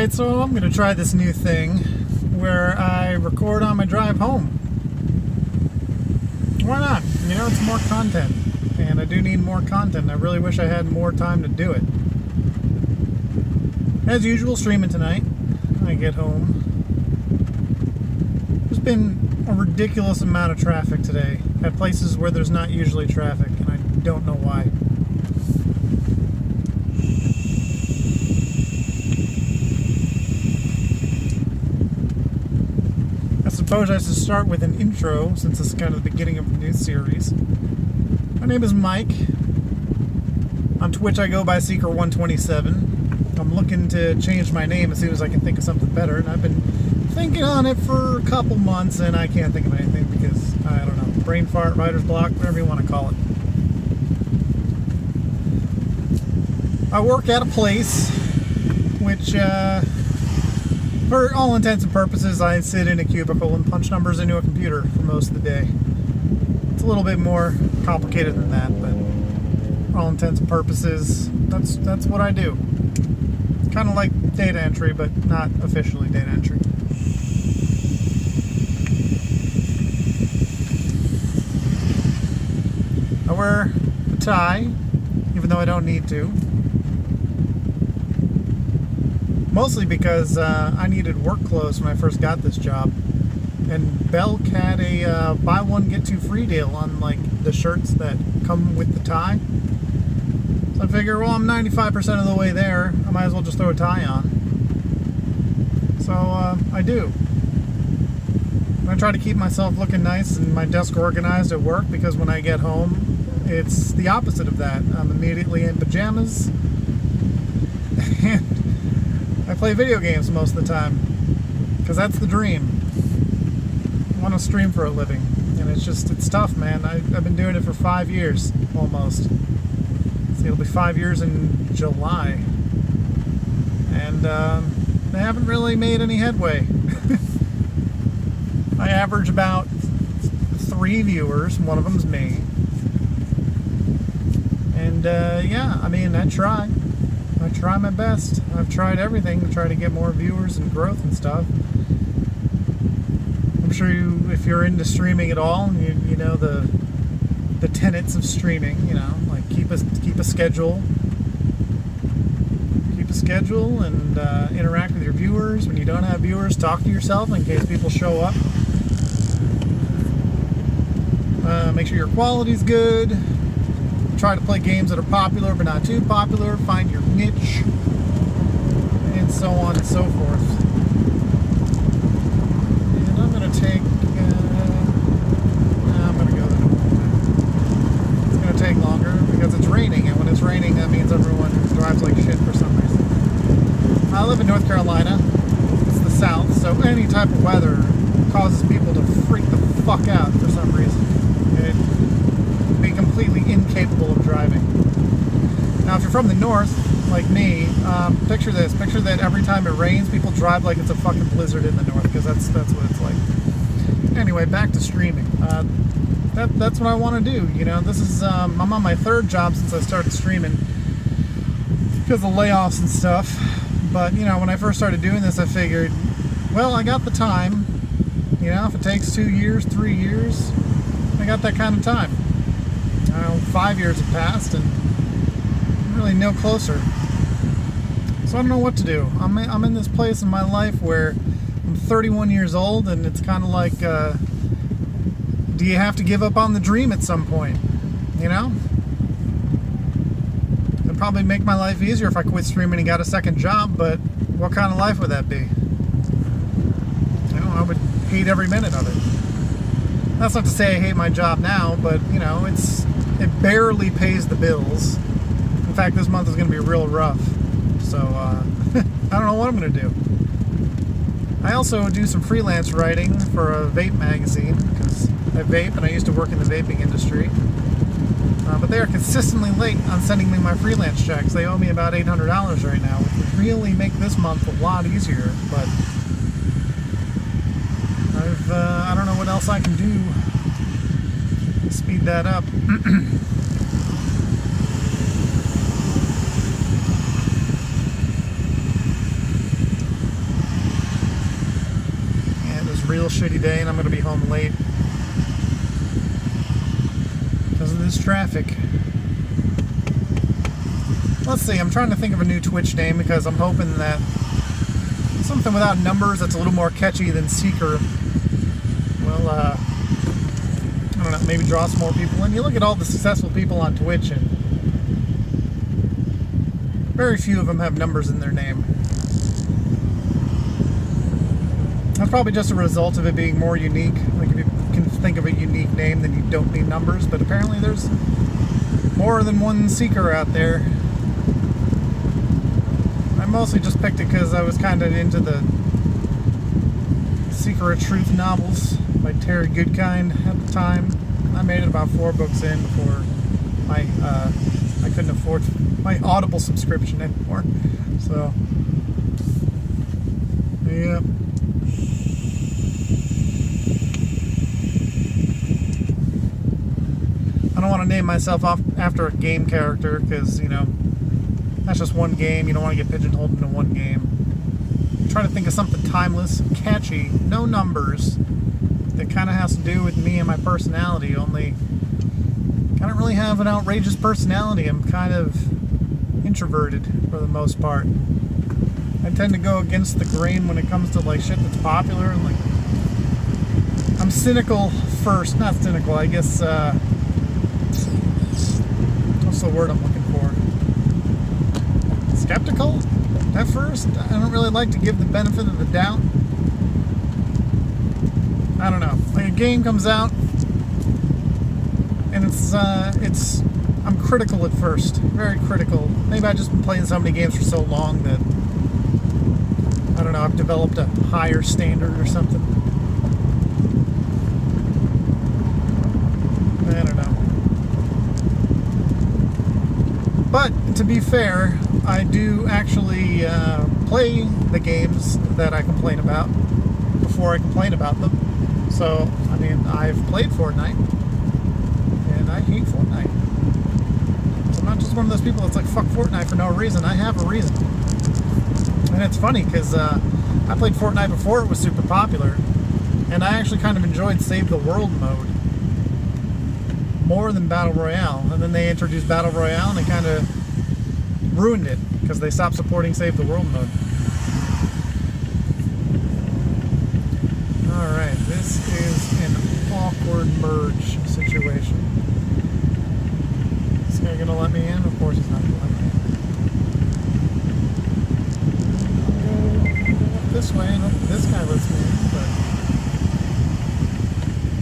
Alright, so I'm going to try this new thing where I record on my drive home. Why not? You know, it's more content. And I do need more content. I really wish I had more time to do it. As usual, streaming tonight when I get home. There's been a ridiculous amount of traffic today at places where there's not usually traffic, and I don't know why. I suppose I should start with an intro, since this is kind of the beginning of the new series. My name is Mike. On Twitch I go by Seeker127. I'm looking to change my name as soon as I can think of something better, and I've been thinking on it for a couple months, and I can't think of anything because, I don't know, brain fart, writer's block, whatever you want to call it. I work at a place which, for all intents and purposes, I sit in a cubicle and punch numbers into a computer for most of the day. It's a little bit more complicated than that, but for all intents and purposes, that's what I do. Kind of like data entry, but not officially data entry. I wear a tie, even though I don't need to. Mostly because I needed work clothes when I first got this job. And Belk had a buy one, get two free deal on like the shirts that come with the tie. So I figure, well, I'm 95% of the way there. I might as well just throw a tie on. So I do. I try to keep myself looking nice and my desk organized at work, because when I get home, it's the opposite of that. I'm immediately in pajamas. And I play video games most of the time, because that's the dream. I want to stream for a living, and it's tough, man. I've been doing it for 5 years, almost. See, it'll be 5 years in July, and I haven't really made any headway. I average about 3 viewers, one of them's me, and yeah, I mean, I try my best. I've tried everything to try to get more viewers and growth and stuff. I'm sure if you're into streaming at all, you know the tenets of streaming. You know, like keep a schedule, and interact with your viewers. When you don't have viewers, talk to yourself in case people show up. Make sure your quality's good. Try to play games that are popular but not too popular. Find your niche, and so on and so forth. And I'm going to take... I'm going to go there. It's going to take longer because it's raining, and when it's raining, that means everyone drives like shit for some reason. I live in North Carolina. It's the South, so any type of weather causes people to freak the fuck out for some reason. Be completely incapable of driving. Now, if you're from the north, like me, picture this. Picture that every time it rains, people drive like it's a fucking blizzard in the north, because that's what it's like. Anyway, back to streaming. That's what I want to do. You know, this is I'm on my third job since I started streaming because of layoffs and stuff. But you know, when I first started doing this, I figured, well, I got the time. You know, if it takes 2 years, 3 years, I got that kind of time. 5 years have passed, and I'm really no closer. So I don't know what to do. I'm in this place in my life where I'm 31 years old, and it's kind of like, do you have to give up on the dream at some point? You know? It'd probably make my life easier if I quit streaming and got a second job, but what kind of life would that be? You know, I would hate every minute of it. That's not to say I hate my job now, but, you know, it barely pays the bills. In fact, this month is going to be real rough. So, I don't know what I'm going to do. I also do some freelance writing for a vape magazine, because I vape and I used to work in the vaping industry. But they are consistently late on sending me my freelance checks. They owe me about $800 right now, which would really make this month a lot easier. But I don't know what else I can do to speed that up. day, and I'm going to be home late because of this traffic. Let's see, I'm trying to think of a new Twitch name because I'm hoping that something without numbers that's a little more catchy than Seeker will, I don't know, maybe draw some more people in. You look at all the successful people on Twitch, and very few of them have numbers in their name. That's probably just a result of it being more unique. Like, if you can think of a unique name, then you don't need numbers, but apparently there's more than one Seeker out there. I mostly just picked it because I was kind of into the Seeker of Truth novels by Terry Goodkind at the time. I made it about 4 books in before I couldn't afford my Audible subscription anymore. So, yeah. I don't want to name myself off after a game character because, you know, that's just one game. You don't want to get pigeonholed into one game. I'm trying to think of something timeless, catchy, no numbers, that kind of has to do with me and my personality, only I don't really have an outrageous personality. I'm kind of introverted for the most part. I tend to go against the grain when it comes to like shit that's popular, and like I'm cynical first, not cynical, I guess, what's the word I'm looking for? Skeptical at first. I don't really like to give the benefit of the doubt. I don't know. Like a game comes out and it's I'm critical at first, very critical. Maybe I've just been playing so many games for so long that I don't know, I've developed a higher standard or something. I don't know. But to be fair, I do actually play the games that I complain about before I complain about them. So, I mean, I've played Fortnite, and I hate Fortnite. I'm not just one of those people that's like, fuck Fortnite for no reason. I have a reason. And it's funny, because I played Fortnite before it was super popular, and I actually kind of enjoyed Save the World mode more than Battle Royale. And then they introduced Battle Royale, and they kind of ruined it, because they stopped supporting Save the World mode. Alright, this is an awkward merge situation. Is this guy gonna let me in? Of course he's not gonna let me in. I'll go this way and hope this guy lets me in, but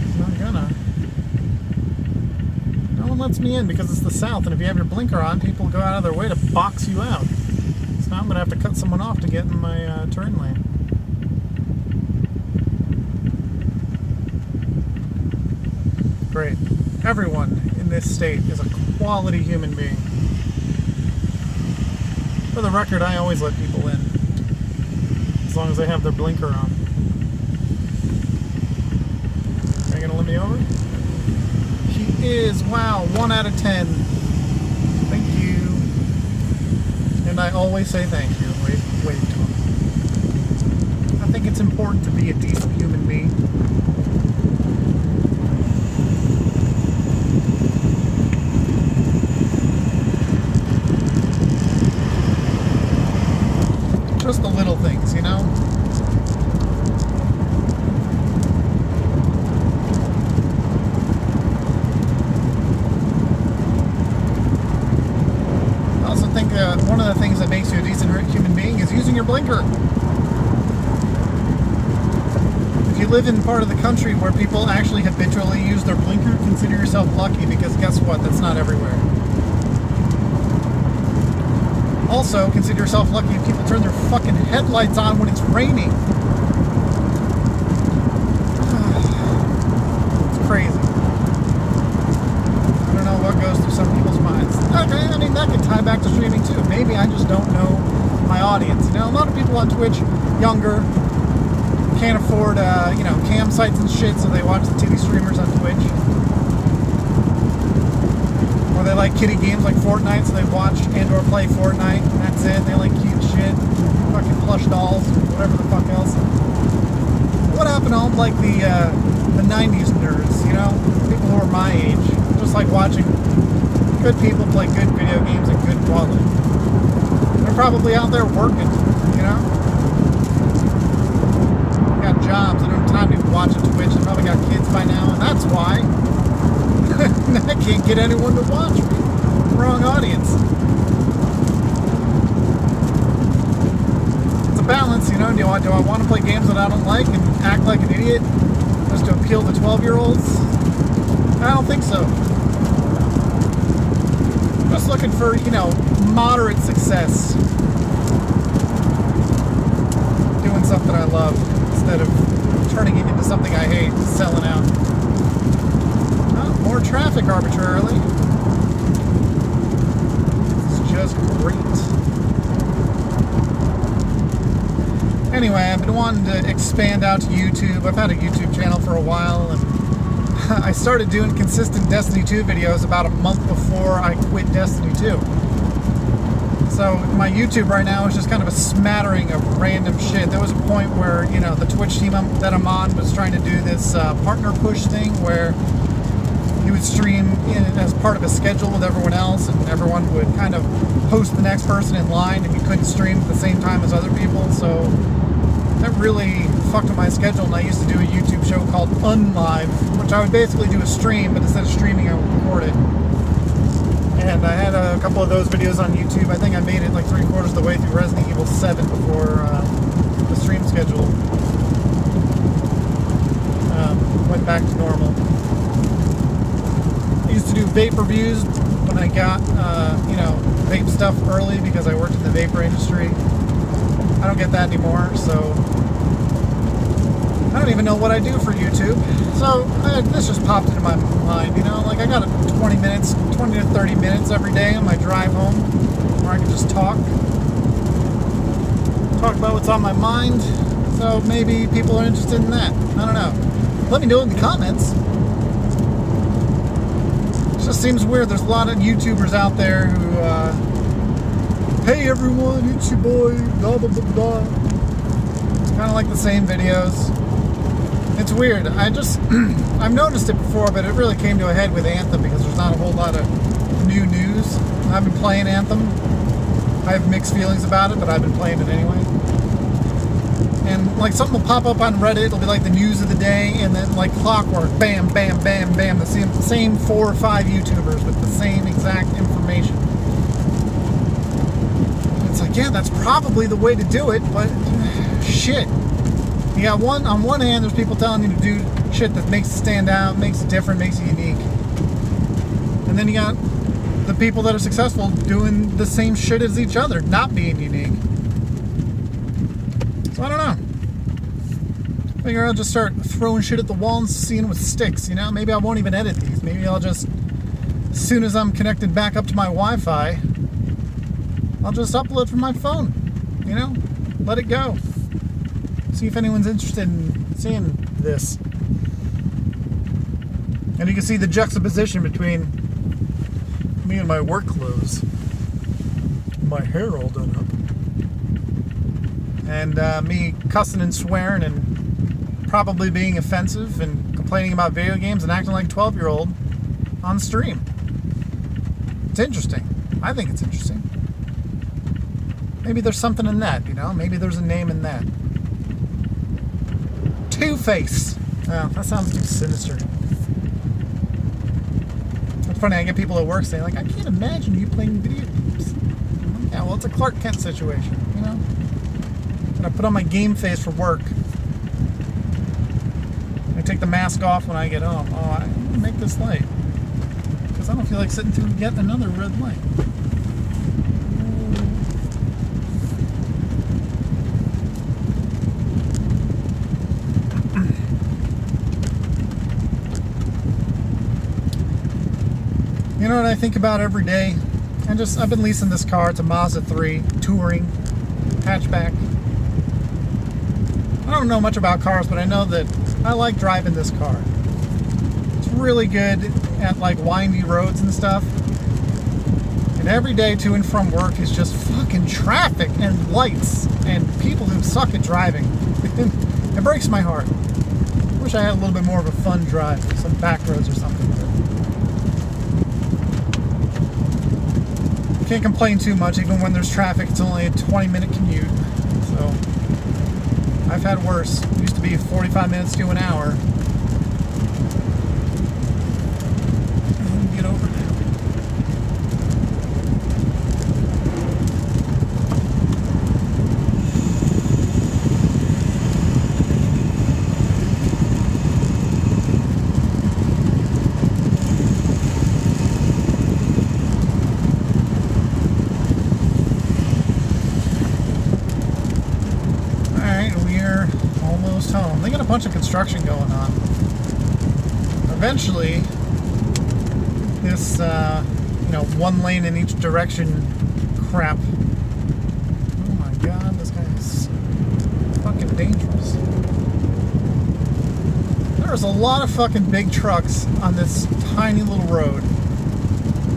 he's not gonna. No one lets me in because it's the South, and if you have your blinker on, people go out of their way to box you out. So now I'm gonna have to cut someone off to get in my turn lane. Great. Everyone in this state is a quality human being. For the record, I always let people in, as long as they have their blinker on. Are you gonna let me over? He is. Wow, 1 out of 10. Thank you. And I always say thank you. Wait. I think it's important to be a decent human being. Just the little things, you know? I also think one of the things that makes you a decent human being is using your blinker. If you live in part of the country where people actually habitually use their blinker, consider yourself lucky, because guess what? That's not everywhere. Also, consider yourself lucky if people turn their fucking headlights on when it's raining. It's crazy. I don't know what goes through some people's minds. Okay, I mean, that could tie back to streaming too. Maybe I just don't know my audience. You know, a lot of people on Twitch, younger, can't afford, you know, cam sites and shit, so they watch the titty streamers on Twitch. Or they like kiddie games like Fortnite, so they watch and or play Fortnite, and that's it. They like cute shit, fucking plush dolls, whatever the fuck else. what happened to all like the 90s nerds, you know? People who are my age. Just like watching good people play good video games and good quality. They're probably out there working, you know? They got jobs, they don't have time to even watch Twitch. They probably got kids by now, and that's why I can't get anyone to watch me. Wrong audience. It's a balance, you know? Do I want to play games that I don't like and act like an idiot just to appeal to 12-year-olds? I don't think so. Just looking for, you know, moderate success. Doing something I love instead of turning it into something I hate, selling out. Oh, more traffic arbitrarily. It's just great. Anyway, I've been wanting to expand out to YouTube. I've had a YouTube channel for a while, and I started doing consistent Destiny 2 videos about a month before I quit Destiny 2. So my YouTube right now is just kind of a smattering of random shit. There was a point where, you know, the Twitch team that I'm on was trying to do this partner push thing where he would stream as part of a schedule with everyone else, and everyone would kind of host the next person in line, and you couldn't stream at the same time as other people. So that really fucked with my schedule, and I used to do a YouTube show called Unlive, which I would basically do a stream, but instead of streaming, I would record it. And I had a couple of those videos on YouTube. I think I made it like 3/4 of the way through Resident Evil 7 before the stream schedule went back to normal. I used to do vape reviews when I got, you know, vape stuff early because I worked in the vapor industry. I don't get that anymore, so I don't even know what I do for YouTube. So this just popped into my mind, you know, like I got 20 to 30 minutes every day on my drive home where I can just talk about what's on my mind. So maybe people are interested in that. I don't know. Let me know in the comments. It just seems weird. There's a lot of YouTubers out there who, hey everyone, it's your boy, blah blah blah blah. Kind of like the same videos. It's weird. I've noticed it before, but it really came to a head with Anthem because there's not a whole lot of new news. I've been playing Anthem. I have mixed feelings about it, but I've been playing it anyway. And like something will pop up on Reddit, it'll be like the news of the day, and then like clockwork, bam, bam, bam, bam, the same 4 or 5 YouTubers with the same exact information. It's like, yeah, that's probably the way to do it, but shit. You got on one hand, there's people telling you to do shit that makes it stand out, makes it different, makes it unique. And then you got the people that are successful doing the same shit as each other, not being unique. So I don't know. I figure I'll just start throwing shit at the wall and seeing what sticks, you know? Maybe I won't even edit these. Maybe I'll just, as soon as I'm connected back up to my Wi-Fi, I'll just upload from my phone, you know? Let it go. See if anyone's interested in seeing this. And you can see the juxtaposition between me and my work clothes. My hair all done up. And me cussing and swearing and probably being offensive and complaining about video games and acting like a 12-year-old on stream. It's interesting. I think it's interesting. Maybe there's something in that, you know? Maybe there's a name in that. Two-Face. Oh, that sounds too sinister. It's funny, I get people at work saying, like, I can't imagine you playing video games. Yeah, well, it's a Clark Kent situation, you know? And I put on my game face for work. I take the mask off when I get home. Oh, I need to make this light. Because I don't feel like sitting through yet another red light. You know what I think about every day? I've been leasing this car. It's a Mazda 3 Touring hatchback. I don't know much about cars, but I know that I like driving this car. It's really good at like windy roads and stuff. And every day to and from work is just fucking traffic and lights and people who suck at driving. It breaks my heart. Wish I had a little bit more of a fun drive, some back roads or something. Can't complain too much, even when there's traffic. It's only a 20-minute commute, so I've had worse. It used to be 45 minutes to an hour. Get over now. Home. They got a bunch of construction going on. Eventually, this, one lane in each direction crap. Oh my god, this guy is fucking dangerous. There's a lot of fucking big trucks on this tiny little road.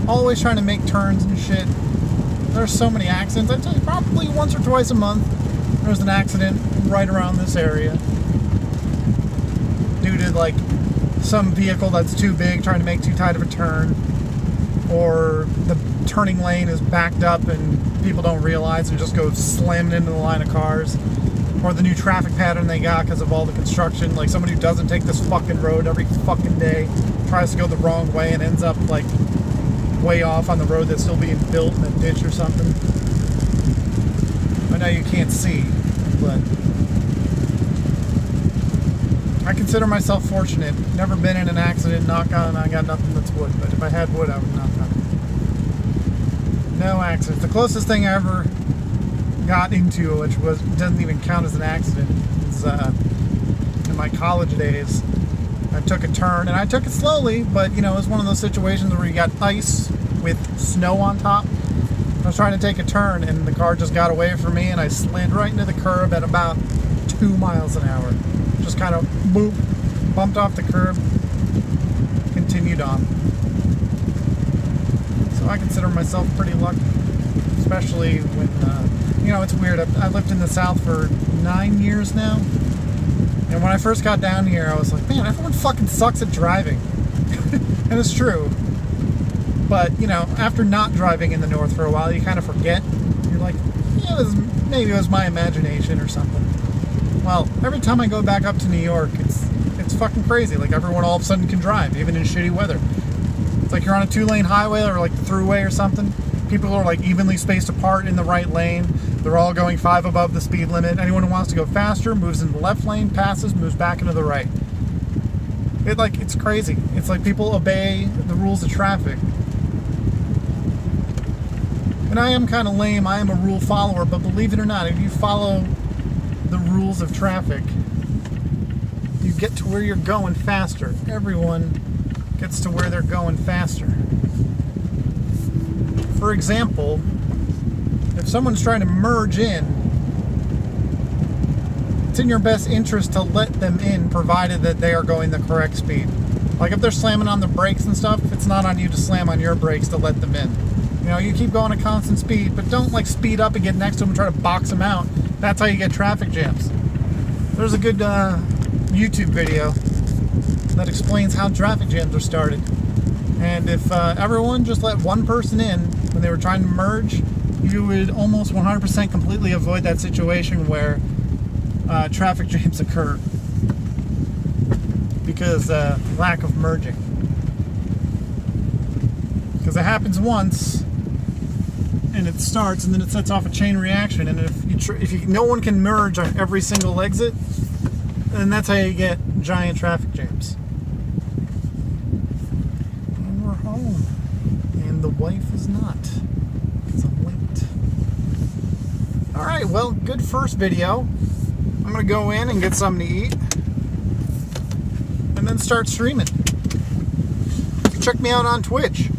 Always trying to make turns and shit. There's so many accidents. I'd say probably once or twice a month there's an accident right around this area. Due to like some vehicle that's too big trying to make too tight of a turn, or the turning lane is backed up and people don't realize and just go slamming into the line of cars, or the new traffic pattern they got because of all the construction, like somebody who doesn't take this fucking road every fucking day tries to go the wrong way and ends up like way off on the road that's still being built in a ditch or something. I know you can't see, but I consider myself fortunate. Never been in an accident, knock on, I got nothing that's wood, but if I had wood, I would knock on it. No accidents. The closest thing I ever got into, which doesn't even count as an accident, is in my college days. I took a turn, and I took it slowly, but, it was one of those situations where you got ice with snow on top. I was trying to take a turn, and the car just got away from me, and I slid right into the curb at about 2 miles an hour. Just kind of boop, bumped off the curb, continued on. So I consider myself pretty lucky, especially when, it's weird. I've lived in the South for 9 years now, and when I first got down here, I was like, man, everyone fucking sucks at driving. And it's true. But, after not driving in the North for a while, you kind of forget. You're like, maybe it was my imagination or something. Well, every time I go back up to New York, it's fucking crazy. Like, everyone all of a sudden can drive, even in shitty weather. It's like you're on a 2-lane highway or like the thruway or something. People are like evenly spaced apart in the right lane. They're all going 5 above the speed limit. Anyone who wants to go faster moves in the left lane, passes, moves back into the right. It's crazy. It's like people obey the rules of traffic. And I am kind of lame. I am a rule follower, but believe it or not, if you follow the rules of traffic, you get to where you're going faster. Everyone gets to where they're going faster. For example, if someone's trying to merge in, it's in your best interest to let them in, provided that they are going the correct speed. Like if they're slamming on the brakes and stuff, it's not on you to slam on your brakes to let them in. You keep going at constant speed, but don't speed up and get next to them and try to box them out. That's how you get traffic jams. There's a good YouTube video that explains how traffic jams are started. And if everyone just let one person in when they were trying to merge, you would almost 100% completely avoid that situation where traffic jams occur because lack of merging. Because it happens once, and it starts, and then it sets off a chain reaction. And if no one can merge on every single exit, then that's how you get giant traffic jams. And we're home, and the wife is not, because I'm late. All right, well, good first video. I'm gonna go in and get something to eat, and then start streaming. Check me out on Twitch.